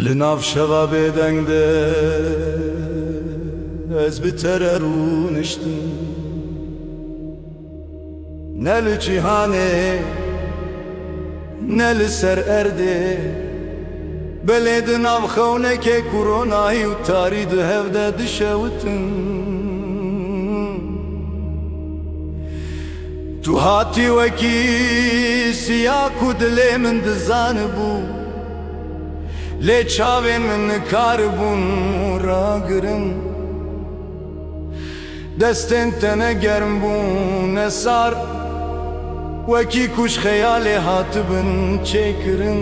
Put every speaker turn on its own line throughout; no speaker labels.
Li nav şeva bêdengde ez bi te re rûniştim, ne li cîhanê ne li ser erdê. Belê di nav xewnekê koronayî û tarî di hev de dişewitin. Tu hatî wekî siya ku dilê min dizanibû, lê çavên min nikaribûn ragirin. Destên te ne germ bûn ne sar, wekî kuş xeyalê hatibin çêkirin.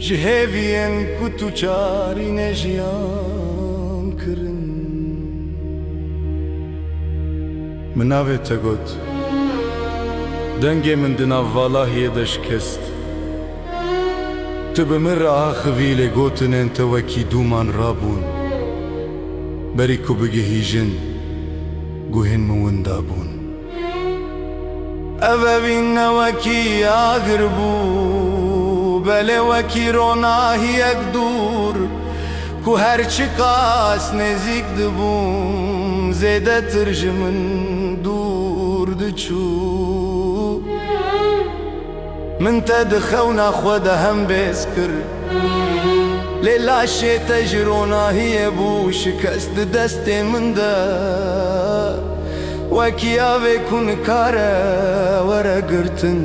Ji hêviyên ku tu çarîne jiyan kirin. Min navê te got, dengê min di nav valahiyê de şikest. Tu bi min re axivî lê gotinên te wekî dûman rabûn. Berî ku bigihîjin guhên min winda bûn. Ev evîn ne wekî agir bû, belê wekî ronahiyek dûr, ku her çi qas nêzik dibûm, zêdetir ji min dûr diçû. Min te di xewna xwe de hem bêz kir, lê laşê te ji ronahiyê bû şikest di destên min de. Wekî avê ku nikare were girtin.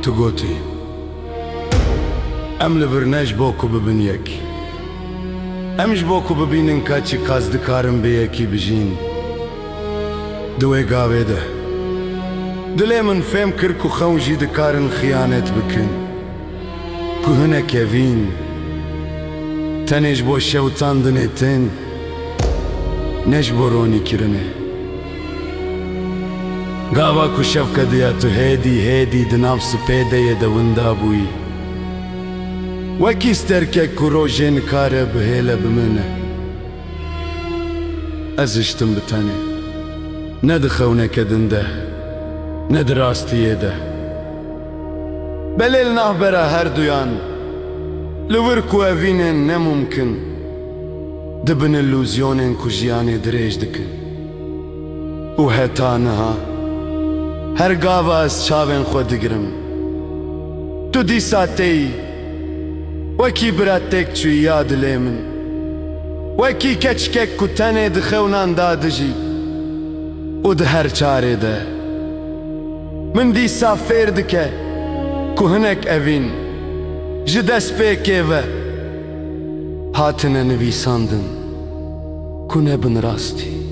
Tu gotî em li vir ne ji bo ku bibin yek, em ji bo ku bibînin ka çi qas dikarin bê yekî bijîn. Di wê gavê de dilê min fêm kir ku xewn jî dikarin xiyanet bikin, ku hinek evîn tenê ji bo şewtandinê tên, ne ji bo ronîkirinê. Gava ku şevkediya tu hêdî hêdî di nav spêdeyê de winda bûyî. Wekî sterkek ku rojê nikare bihêle bimîne. Ez içtim bi tenê, ne di xewneke din de ne di rastiyê de. Belê li navbera her duyan, li wir ku evînên nemûmkin, dibin illûzyonên ku jiyanê dirêj dikin. û heta niha her gava ez çavên xwe digirim. Tu dîsa teyî wekî bira têk çûyiya dilê min, wekî keçikek ku tenê di xewnan da dijî û di her çarê de. Min dîsa fêr dike ku hinek evîn ji destpêkê ve hatine nivîsandin ku nebin rastî.